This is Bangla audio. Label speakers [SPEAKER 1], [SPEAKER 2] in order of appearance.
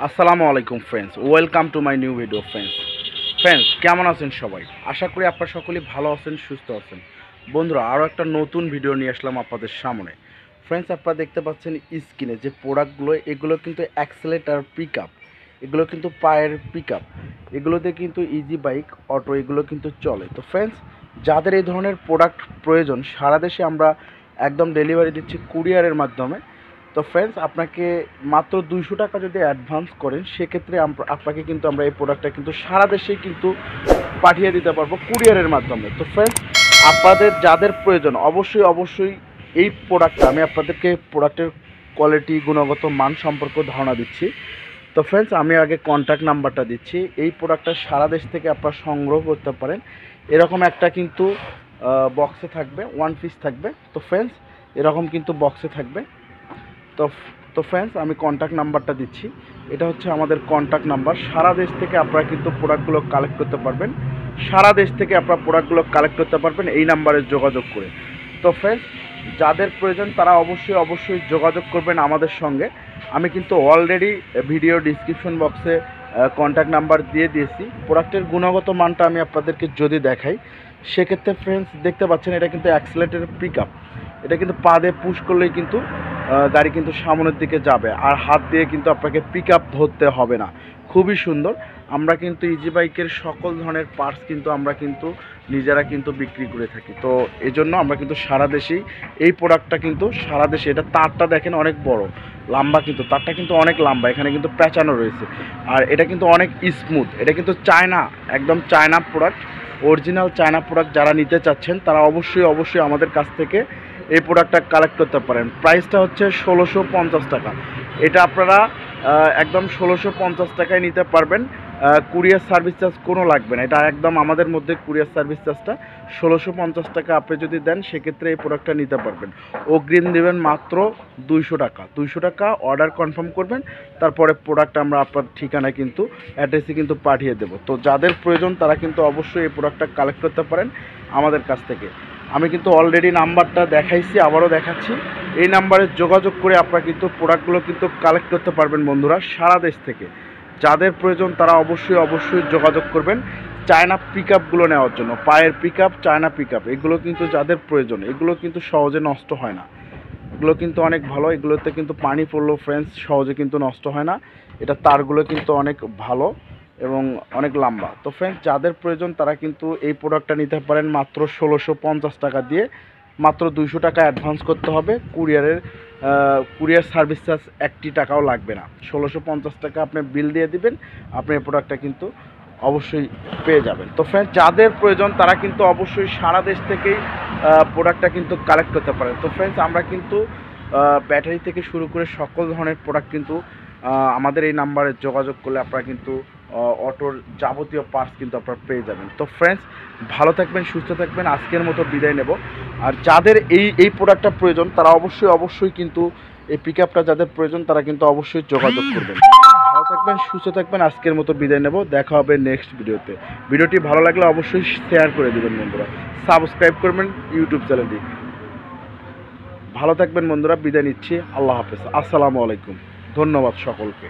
[SPEAKER 1] আসসালামু আলাইকুম friends, welcome to my new video friends কেমন আছেন সবাই? আশা করি আপনারা সকলেই ভালো আছেন, সুস্থ আছেন। বন্ধুরা, আরও একটা নতুন ভিডিও নিয়ে আসলাম আপনাদের সামনে। ফ্রেন্ডস, আপনারা দেখতে পাচ্ছেন স্ক্রিনে যে প্রোডাক্টগুলো, এগুলো কিন্তু অ্যাক্সেলেটার পিক আপ, এগুলো কিন্তু পায়ের পিক আপ, এগুলোতে কিন্তু ইজি বাইক, অটো এগুলো কিন্তু চলে। তো ফ্রেন্ডস, যাদের এই ধরনের প্রোডাক্ট প্রয়োজন, সারা দেশে আমরা একদম ডেলিভারি দিচ্ছি কুরিয়ারের মাধ্যমে। তো ফ্রেন্ডস, আপনাকে মাত্র 200 টাকা যদি অ্যাডভান্স করেন, সেক্ষেত্রে আপনাকে কিন্তু আমরা এই প্রোডাক্টটা কিন্তু সারা দেশেই কিন্তু পাঠিয়ে দিতে পারবো কুরিয়ারের মাধ্যমে। তো ফ্রেন্ডস, আপনাদের যাদের প্রয়োজন অবশ্যই এই প্রোডাক্টটা, আমি আপনাদেরকে প্রোডাক্টের কোয়ালিটি, গুণগত মান সম্পর্কে ধারণা দিচ্ছি। তো ফ্রেন্ডস, আমি আগে কন্ট্যাক্ট নাম্বারটা দিচ্ছি। এই প্রোডাক্টটা সারা দেশ থেকে আপনারা সংগ্রহ করতে পারেন। এরকম একটা কিন্তু বক্সে থাকবে, ওয়ান পিস থাকবে। তো ফ্রেন্ডস, এরকম কিন্তু বক্সে থাকবে। তো তো ফ্রেন্ডস, আমি কন্ট্যাক্ট নাম্বারটা দিচ্ছি। এটা হচ্ছে আমাদের কন্ট্যাক্ট নাম্বার। সারা দেশ থেকে আপনারা কিন্তু প্রোডাক্টগুলো কালেক্ট করতে পারবেন, সারা দেশ থেকে আপনারা প্রোডাক্টগুলো কালেক্ট করতে পারবেন এই নাম্বারে যোগাযোগ করে। তো ফ্রেন্ডস, যাদের প্রয়োজন তারা অবশ্যই যোগাযোগ করবেন আমাদের সঙ্গে। আমি কিন্তু অলরেডি ভিডিও ডিসক্রিপশন বক্সে কন্ট্যাক্ট নাম্বার দিয়ে দিয়েছি। প্রোডাক্টের গুণগত মানটা আমি আপনাদেরকে যদি দেখাই, সেক্ষেত্রে ফ্রেন্ডস দেখতে পাচ্ছেন এটা কিন্তু অ্যাক্সেলেটার পিক আপ। এটা কিন্তু পা দিয়ে পুশ করলেই কিন্তু গাড়ি কিন্তু সামনের দিকে যাবে, আর হাত দিয়ে কিন্তু আপনাকে পিক আপ ধরতে হবে না। খুবই সুন্দর। আমরা কিন্তু ইজি বাইকের সকল ধরনের পার্টস কিন্তু আমরা কিন্তু নিজেরা কিন্তু বিক্রি করে থাকি। তো এজন্য আমরা কিন্তু সারা দেশেই এই প্রোডাক্টটা কিন্তু সারা দেশে, এটা তারটা দেখেন অনেক বড় লম্বা, কিন্তু তারটা কিন্তু অনেক লম্বা, এখানে কিন্তু প্যাঁচানো রয়েছে। আর এটা কিন্তু অনেক স্মুথ। এটা কিন্তু চায়না, একদম China product, original China product. যারা নিতে চাচ্ছেন তারা অবশ্যই আমাদের কাছ থেকে এই প্রোডাক্টটা কালেক্ট করতে পারেন। প্রাইসটা হচ্ছে 1650 টাকা। এটা আপনারা একদম 1650 টাকায় নিতে পারবেন। কুরিয়ার সার্ভিস চার্জ কোনো লাগবে না। এটা একদম আমাদের মধ্যে কুরিয়ার সার্ভিস চার্জটা 1650 টাকা আপনি যদি দেন, সেক্ষেত্রে এই প্রোডাক্টটা নিতে পারবেন। অগ্রিম দেবেন মাত্র 200 টাকা। 200 টাকা অর্ডার কনফার্ম করবেন, তারপরে প্রোডাক্ট আমরা আপনার ঠিকানায় কিন্তু অ্যাড্রেসে কিন্তু পাঠিয়ে দেবো। তো যাদের প্রয়োজন তারা কিন্তু অবশ্যই এই প্রোডাক্টটা কালেক্ট করতে পারেন আমাদের কাছ থেকে। আমি কিন্তু অলরেডি নাম্বারটা দেখাইছি, আবারও দেখাচ্ছি। এই নাম্বারে যোগাযোগ করে আপনারা কিন্তু প্রোডাক্টগুলো কিন্তু কালেক্ট করতে পারবেন বন্ধুরা, সারা দেশ থেকে। যাদের প্রয়োজন তারা অবশ্যই যোগাযোগ করবেন চায়না পিক আপগুলো নেওয়ার জন্য। পায়ের pick up, China pick up, এগুলো কিন্তু যাদের প্রয়োজন, এগুলো কিন্তু সহজে নষ্ট হয় না। এগুলো কিন্তু অনেক ভালো। এগুলোতে কিন্তু পানি পড়লেও ফ্রেন্ডস সহজে কিন্তু নষ্ট হয় না। এটা তারগুলো কিন্তু অনেক ভালো এবং অনেক লম্বা। তো ফ্রেন্ডস, যাদের প্রয়োজন তারা কিন্তু এই প্রোডাক্টটা নিতে পারেন মাত্র 1650 টাকা দিয়ে। মাত্র 200 টাকা অ্যাডভান্স করতে হবে। কুরিয়ার সার্ভিস চার্জ 1 টাকাও লাগবে না। 1650 টাকা আপনি বিল দিয়ে দিবেন, আপনি এই প্রোডাক্টটা কিন্তু অবশ্যই পেয়ে যাবেন। তো ফ্রেন্ডস, যাদের প্রয়োজন তারা কিন্তু অবশ্যই সারা দেশ থেকেই প্রোডাক্টটা কিন্তু কালেক্ট করতে পারেন। তো ফ্রেন্ডস, আমরা কিন্তু ব্যাটারি থেকে শুরু করে সকল ধরনের প্রোডাক্ট কিন্তু আমাদের এই নাম্বারে যোগাযোগ করলে আপনারা কিন্তু অটোর যাবতীয় পার্টস কিন্তু আপনারা পেয়ে যাবেন। তো ফ্রেন্ডস, ভালো থাকবেন, সুস্থ থাকবেন। আজকের মতো বিদায় নেব। আর যাদের এই প্রোডাক্টটা প্রয়োজন তারা অবশ্যই কিন্তু এই পিক আপটা যাদের প্রয়োজন তারা কিন্তু অবশ্যই যোগাযোগ করবেন। ভালো থাকবেন, সুস্থ থাকবেন। আজকের মতো বিদায় নেব। দেখা হবে নেক্সট ভিডিওতে। ভিডিওটি ভালো লাগলে অবশ্যই শেয়ার করে দেবেন বন্ধুরা, সাবস্ক্রাইব করবেন ইউটিউব চ্যানেলটি। ভালো থাকবেন বন্ধুরা, বিদায় নিচ্ছি। আল্লাহ হাফেজ, আসসালামু আলাইকুম। ধন্যবাদ সকলকে।